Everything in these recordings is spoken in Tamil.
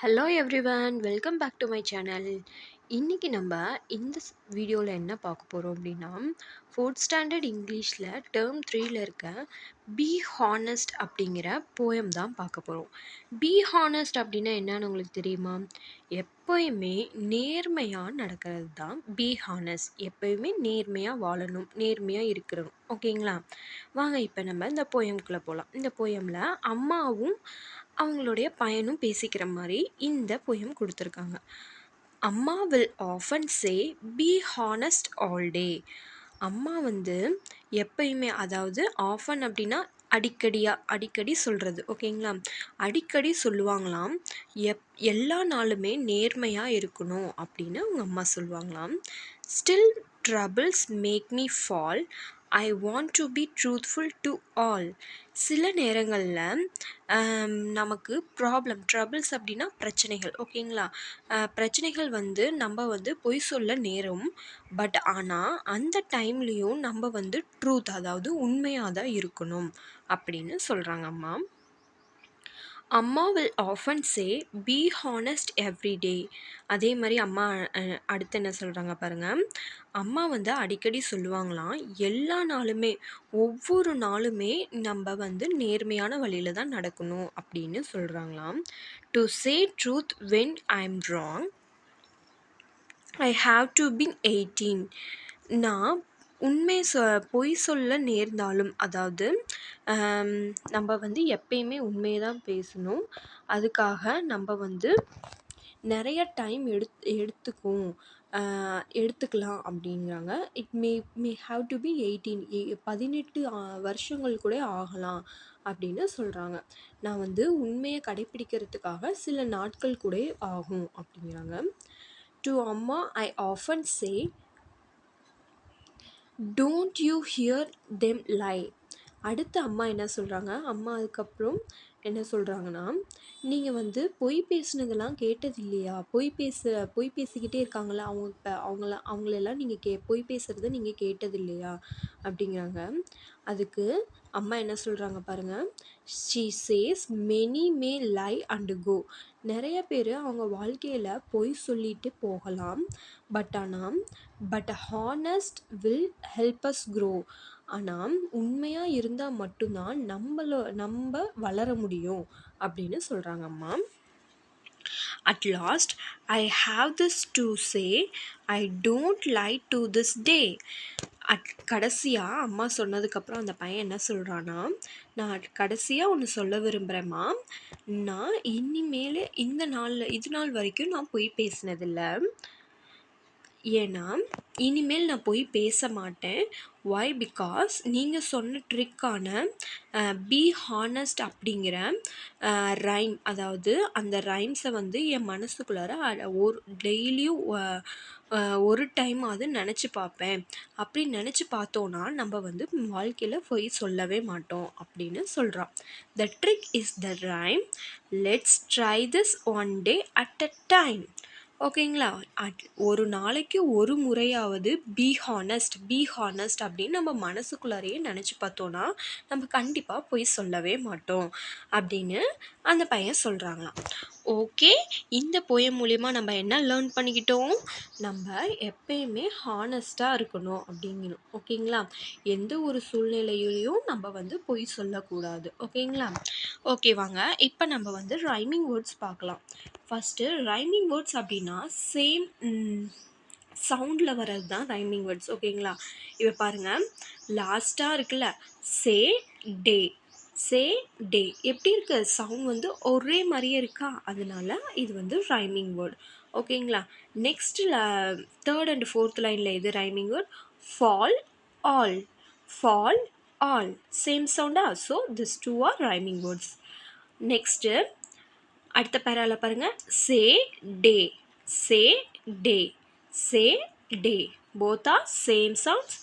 Hello everyone, welcome back to my channel. இன்றைக்கி நம்ம இந்த வீடியோவில் என்ன பார்க்க போகிறோம் அப்படின்னா, ஃபோர்த் ஸ்டாண்டர்ட் இங்கிலீஷில் டேர்ம் 3ல் இருக்க பி ஹானஸ்ட் அப்படிங்கிற போயம் தான் பார்க்க போகிறோம். பி ஹானஸ்ட் அப்படின்னா என்னன்னு உங்களுக்கு தெரியுமா? எப்போயுமே நேர்மையாக நடக்கிறது தான் பி ஹானஸ்ட். எப்போயுமே நேர்மையாக வாழணும், நேர்மையாக இருக்கிறோம். ஓகேங்களா? வாங்க இப்போ நம்ம இந்த போயம்குள்ளே போகலாம். இந்த போயமில் அம்மாவும் அவங்களுடைய பையனும் பேசிக்கிற மாதிரி இந்த போயம் கொடுத்துருக்காங்க. அம்மா will often say be honest all day. அம்மா வந்து எப்பயுமே, அதாவது ஆஃபன் அப்படின்னா அடிக்கடி சொல்கிறது. ஓகேங்களா? அடிக்கடி சொல்லுவாங்களாம், எல்லா நாளுமே நேர்மையாக இருக்கணும் அப்படின்னு அவங்க அம்மா சொல்லுவாங்களாம். Still troubles make me fall, I want to be truthful to all. சில நேரங்களில் நமக்கு ட்ரபிள்ஸ் அப்படின்னா பிரச்சனைகள். ஓகேங்களா? பிரச்சனைகள் வந்து நம்ம வந்து பொய் சொல்ல நேரும். பட் ஆனால் அந்த டைம்லேயும் நம்ம வந்து ட்ரூத், அதாவது உண்மையாக தான் இருக்கணும் அப்படின்னு சொல்கிறாங்க அம்மா. அம்மா will often say be honest every day. அதே மாதிரி அம்மா அடுத்து என்ன சொல்கிறாங்க பாருங்கள். அம்மா வந்து அடிக்கடி சொல்லுவாங்களாம், எல்லா நாளுமே, ஒவ்வொரு நாளுமே நம்ம வந்து நேர்மையான வழியில் தான் நடக்கணும் அப்படின்னு சொல்கிறாங்களாம். To say truth when I am wrong, I have to been 18. நான் பொய் சொல்ல நேர்ந்தாலும், அதாவது நம்ம வந்து எப்பயுமே உண்மையை தான் பேசணும். அதுக்காக நம்ம வந்து நிறைய டைம் எடுத்துக்கலாம் அப்படிங்கிறாங்க. It may have to be 18 வருஷங்கள் கூட ஆகலாம் அப்படின்னு சொல்கிறாங்க. நான் வந்து உண்மையை கடைப்பிடிக்கிறதுக்காக சில நாட்கள் கூட ஆகும் அப்படிங்கிறாங்க. டு அம்மா I often say don't you hear them lie. அடுத்து அம்மா என்ன சொல்கிறாங்க, அம்மா அதுக்கப்புறம் என்ன சொல்கிறாங்கன்னா, நீங்கள் வந்து பொய் பேசுனதெல்லாம் கேட்டது இல்லையா? பொய் பேசிக்கிட்டே இருக்காங்களா அவங்களெல்லாம் நீங்கள் பொய் பேசுகிறத நீங்கள் கேட்டது இல்லையா அப்படிங்கிறாங்க. அதுக்கு அம்மா என்ன சொல்கிறாங்க பாருங்கள். She says many may lie and go. நிறைய பேர் அவங்க வாழ்க்கையில் பொய் சொல்லிட்டு போகலாம். But honest will help us grow. ஆனால் உண்மையாக இருந்தால் மட்டும்தான் நம்ம வளர முடியும் அப்படின்னு சொல்கிறாங்க அம்மா. At last I have this to say, I don't lie to this day. கடைசியாக அம்மா சொன்னதுக்கப்புறம் அந்த பையன் என்ன சொல்கிறான்னா, நான் கடைசியாக ஒன்று சொல்ல விரும்புகிறேம்மா, நான் இனிமேல் இது நாள் வரைக்கும் நான் பொய் பேசினதில்லை. ஏன்னா இனிமேல் நான் போய் பேச மாட்டேன். ஒய்? பிகாஸ் நீங்கள் சொன்ன ட்ரிக்கான பி ஹானஸ்ட் அப்படிங்கிற ரைம், அதாவது அந்த ரைம்ஸை வந்து என் மனசுக்குள்ளார டெய்லியும் ஒரு டைம் அது நினச்சி பார்ப்பேன். அப்படி நினச்சி பார்த்தோன்னா நம்ம வந்து வாழ்க்கையில் போய் சொல்லவே மாட்டோம் அப்படின்னு சொல்கிறான். த trick is the rhyme, let's try this one day at a time. ஓகேங்களா? ஒரு நாளைக்கு ஒரு முறையாவது பி ஹானஸ்ட் அப்படின்னு நம்ம மனசுக்குள்ளாரையே நினச்சி பார்த்தோன்னா நம்ம கண்டிப்பாக போய் சொல்லவே மாட்டோம் அப்படின்னு அந்த பையன் சொல்கிறாங்களாம். ஓகே, இந்த போயம் மூலிமா நம்ம என்ன லேர்ன் பண்ணிக்கிட்டோம்? நம்ம எப்பயுமே ஹானஸ்ட்டாக இருக்கணும் அப்படிங்கணும். ஓகேங்களா? எந்த ஒரு சூழ்நிலையிலையும் நம்ம வந்து பொய் சொல்லக்கூடாது. ஓகேங்களா? ஓகே, வாங்க இப்போ நம்ம வந்து ரைமிங் வேர்ட்ஸ் பார்க்கலாம். ஃபஸ்ட்டு ரைமிங் வேர்ட்ஸ் அப்படின்னா சேம் சவுண்டில் வர்றது தான் ரைமிங் வேர்ட்ஸ். ஓகேங்களா? இப்போ பாருங்கள், லாஸ்ட்டாக இருக்குல்ல, சே டே. எப்படி இருக்கு? சவுண்ட் வந்து ஒரே மாதிரியே இருக்கா? அதனால இது வந்து ரைமிங் வேர்ட். ஓகேங்களா? நெக்ஸ்ட்டில் தேர்ட் அண்ட் ஃபோர்த் லைனில் எது rhyming word? Fall all same சவுண்டா? So this two are rhyming words. Next அடுத்த பேரால பாருங்கள், சே டே. Both are same sounds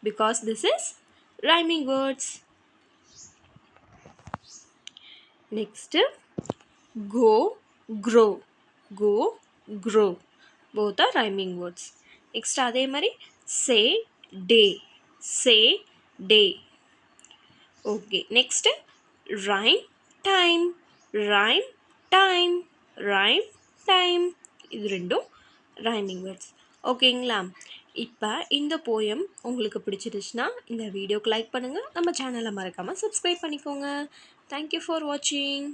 because this is rhyming words. Next, go, grow. Both are rhyming words. Next, அதே மாதிரி say day. Okay, next, rhyme time. Rhyme, time. இது ரெண்டும் ரைமிங் வேர்ட்ஸ். ஓகேங்களா? இப்போ இந்த போயம் உங்களுக்கு பிடிச்சிருச்சுன்னா இந்த வீடியோக்கு லைக் பண்ணுங்கள், நம்ம சேனலை மறக்காமல் சப்ஸ்கிரைப் பண்ணிக்கோங்க. தேங்க்யூ ஃபார் வாட்சிங்.